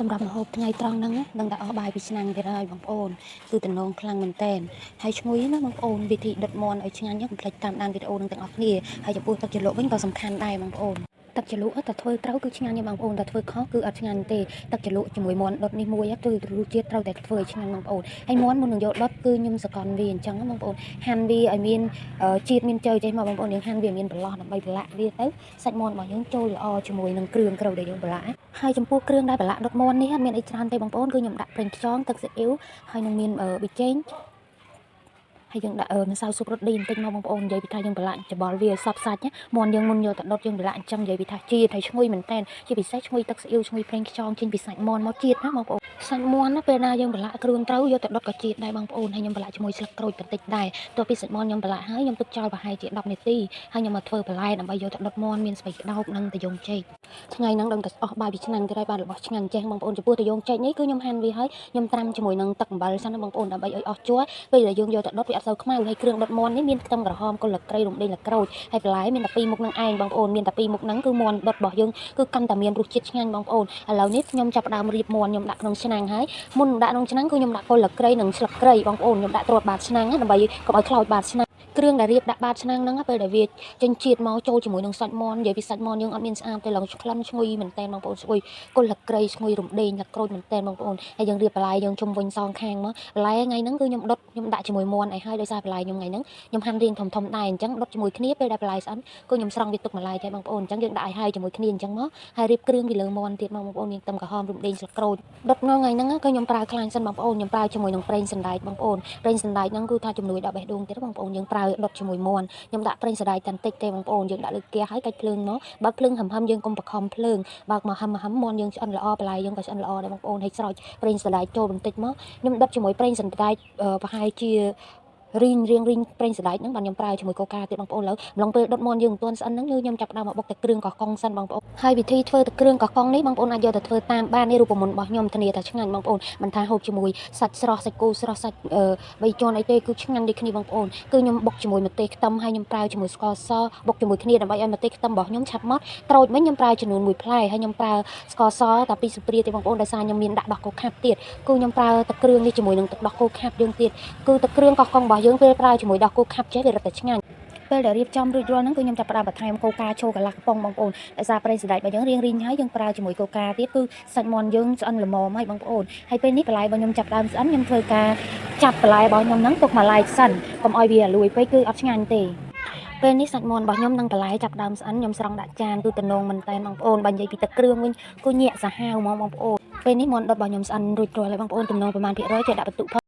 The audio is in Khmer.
សម្រាប់ម្ហូបថ្ងៃត្រង់ហ្នឹងនឹងដាក់អស់បាយពីឆ្នាំងទៀតហើយបងប្អូនគឺតំណងខ្លាំងមែនតែនហើយឈ្ងុយណាបងប្អូនវិធីដុតមាន់ឲ្យឆ្ងាញ់ហ្នឹងកុំភ្លេចតាមដានវីដេអូនឹងទាំងអស់គ្នាហើយចំពោះទឹកជ្រលក់វិញក៏សំខាន់ដែរបងប្អូនទឹកជ្រលក់តែធ្វើត្រូវគឺឆ្ងាញ់ទេបងប្អូនតែធ្វើខុសគឺអត់ឆ្ងាញ់ទេទឹកជ្រលក់ជាមួយមាន់ដុតនេះមួយគឺរសជាតិត្រូវតែធ្វើឲ្យឆ្ងាញ់បងប្អូនហើយមាន់មុននឹងយកដុតគឺខ្ញុំសកលវាអញ្ចឹងបងប្អូនហាន់វាឲ្យមានជាតិមានចូលចេះមកបងប្អូនយើងហាន់វាមានប្រឡោះដើម្បីប្រឡាក់វាទៅសាច់មាន់របស់យើងចូលល្អជាមួយនឹងគ្រឿងក្រៅដែលយើងប្រឡាក់ហើយចំពោះគ្រឿងដែលប្រឡាក់ដុតមាន់នេះមានអីច្រើនទេបងប្អូនគឺខ្ញុំដាក់ប្រេងខ្យងទឹកស៊ីអ៊ីវហើយនឹងមានប៊ីចេងហើយយើងដាក់ម្សៅស៊ុបរត់ឌីបន្តិចមកបងប្អូននិយាយពីថាយើងប្រឡាក់ច្បល់វាសពសាច់មាន់យើងមុនយកទៅដុតយើងប្រឡាក់អញ្ចឹងនិយាយពីថាជាតិហើយឈ្ងុយមែនតើជាពិសេសឈ្ងុយទឹកស៊ីអ៊ីវឈ្ងុយប្រេងខ្យងចេញពីសាច់មាន់មកជាតិណាបងប្អូនសាច់មាន់ណាពេលណាយើងប្រឡាក់គ្រឿងត្រូវយកទៅដុតក៏ជាតិដែរបងប្អូនហើយខ្ញុំប្រឡាក់ជាមួយស្លឹកក្រូចបន្តិចដែរទោះពីសាច់មាន់ខ្ញុំប្រឡាក់ហើយខ្ញុំទុកចោលប្រហែលជា10នាទីហើយខ្ញុំមកធ្វើបន្លែដើម្បីយកទៅដុតមាន់មានស្ពៃក្តោបនិងតាយ៉ងចេកថ្ងៃហ្នឹងដឹងតែអស់បាយពីឆ្នាំងទៅហើយបានរបស់ឆ្ងាញ់ចេះបងប្អូនចំពោះតាយ៉ងចេកនេះគឺខ្ញុំហាន់វាហើយខ្ញុំត្រាំជាមួយនឹងទឹកអំបិលសិនណាបងប្អូនដើម្បីឲ្យអស់ជ័រពេលដែលយើងយកទៅដុតវាអត់សូវខ្មៅហើយគ្រឿងដុតមាន់នេះមានខ្ទឹមក្រហមគល់ស្លឹកគ្រៃរំដេងល្ក្រូចហើយបន្លែមានតែពីរមុខហ្នឹងឯងបងប្អូនមានតែពីរមុខហ្នឹងគឺមាន់ដុតរបស់យើងគឺកាន់តែមានរសជាតិឆ្ងាញ់បងប្អូនឥឡូវនេះខ្ញុំចាប់ផ្ដើមរៀបមាន់ខ្ញុំដាក់ក្នុងឆ្នាំងហើយមុនដាក់ក្នុងឆ្នាំងគឺខ្ញុំដាក់គល់ស្លឹកគ្រៃនិងស្លឹកគ្រៃបងប្អូនខ្ញុំដាក់ត្រួតបាតឆ្នាំងដើម្បីកុំឲ្យខ្លោចបាតឆ្នាំងគ្រឿងដែលរៀបដាក់បាតឆ្នាំងហ្នឹងពេលដែលវាចេញជាតិមកចូលជាមួយនឹងសាច់មាន់និយាយពីសាច់មាន់យើងអត់មានស្អាតទេឡើងក្លិនឈ្ងុយមែនតើបងប្អូនឈ្ងុយគល់ស្លឹកគ្រៃឈ្ងុយរំដេងល្ក្រូចមែនតើបងប្អូនហើយយើងរៀបបន្លែយើងជុំវិញសងខាងមកបន្លែថ្ងៃហ្នឹងគឺខ្ញុំដុតខ្ញុំដាក់ជាមួយមាន់ឲ្យហើយដោយសារបន្លែខ្ញុំថ្ងៃហ្នឹងខ្ញុំហាន់រៀងធំៗដែរអញ្ចឹងដុតជាមួយគ្នាពេលដែលបន្លែស្អិនគឺខ្ញុំស្រង់វាទុកម្លាយដែរបងប្អូនអញ្ចឹងយើងដាក់ឲ្យហើយជាមួយគ្នាអញ្ចឹងមកហើយរៀបគ្រឿងពីលើមាន់ទៀតមកបងប្អូនមានខ្ទឹមក្រហមរំដេងស្លឹកក្រូចដុតនៅថ្ងៃហ្នឹងគឺខ្ញុំប្រើខ្លាញ់សិនបងប្អូនខ្ញុំប្រើជាមួយនឹងប្រេងសណ្ដែកបងប្អូនប្រេងសណ្ដែកហ្នឹងគឺថាជំនួយដល់បេះដូងទៀតបងប្អូនយើងប្រើដុតជាមួយមាន់ខ្ញុំដាក់ប្រេងសណ្ដែកតែបន្តិចទេបងប្អូនយើងដាក់លើហ្គាសហើយកាច់ភ្លើងមកបើកភ្លើងហឹមៗយើងកុំបខំភ្លើងបើកមកហឹមមាន់យើងឆ្អិនល្អបន្លែយើងក៏ឆ្អិនល្អដែរបងប្អូនហើយស្រោចប្រេងសណ្ដែកចូលបន្តិចមកខ្ញុំដុតជាមួយប្រេងសណ្ដែកប្រហែលជារីងប្រេងសណ្ដែកហ្នឹងបានខ្ញុំប្រើជាមួយកូកាទៀតបងប្អូនឥឡូវម្លងពេលដុតមាន់យើងមិនទាន់ស្អិនហ្នឹងគឺខ្ញុំចាប់ផ្ដើមមកបុកទឹកគ្រឿងកោះកុងសិនបងប្អូនហើយវិធីធ្វើទឹកគ្រឿងកោះកុងនេះបងប្អូនអាចយកទៅធ្វើតាមបាននេះរូបមន្តរបស់ខ្ញុំធានាថាឆ្ងាញ់បងប្អូនមិនថាហូបជាមួយសាច់ស្រស់សាច់គោស្រស់សាច់បីជាន់អីទេគឺឆ្ងាញ់ដូចគ្នាបងប្អូនគឺខ្ញុំបុកជាមួយម្ទេសខ្ទឹមហើយខ្ញុំប្រើជាមួយស្ករសបុកជាមួយគ្នាដើម្បីឲ្យម្ទេសខ្ទឹមរបស់ខ្ញុំឆាប់ម៉ត់ត្រួយវិញខ្ញុំប្រើចំនួន1ផ្លែហើយខ្ញុំប្រើស្ករសតែ2ស្ព្រាទេបងប្អូនដោយសារខ្ញុំមានដាក់ដោះគោខាប់ទៀតគឺខ្ញុំប្រើទឹកគ្រឿងនេះជាមួយនឹងទឹកដោះគោខាប់យើងទៀតគឺទឹកគ្រឿងកោះកុងរបស់យើងពេលប្រើជាមួយដោះគោខាប់ចេះវារឹតតែឆ្ងាញ់ពេលដែលរៀបចំរួចរាល់ហ្នឹងគឺខ្ញុំចាប់ផ្ដើមបន្ថែមកូកាចូលកន្លះកំប៉ុងបងប្អូនដោយសារប្រេងសណ្ដែករបស់យើងរៀងហើយយើងប្រើជាមួយកូកាទៀតគឺសាច់មាន់យើងឆ្អិនល្មមហើយបងប្អូនហើយពេលនេះបន្លែរបស់ខ្ញុំចាប់ផ្ដើមឆ្អិនខ្ញុំធ្វើការចាប់បន្លែរបស់ខ្ញុំហ្នឹងទុកមួយឡែកសិនកុំឲ្យវាលួយពេកគឺអត់ឆ្ងាញ់ទេពេលនេះសាច់មាន់របស់ខ្ញុំនឹងបន្លែចាប់ដើមស្អិនខ្ញុំស្រង់ដាក់ចានគឺតំណងមែនតើបងប្អូនបើនិយាយពីទឹកគ្រឿងវិញគឺញាក់សាហាវហ្មងបងប្អូនពេលនេះមាន់ដុតរបស់ខ្ញុំស្អិនរួចរាល់ហើយបងប្អូនតំណងប្រហែលភាគរយចេះដាក់បន្ទុក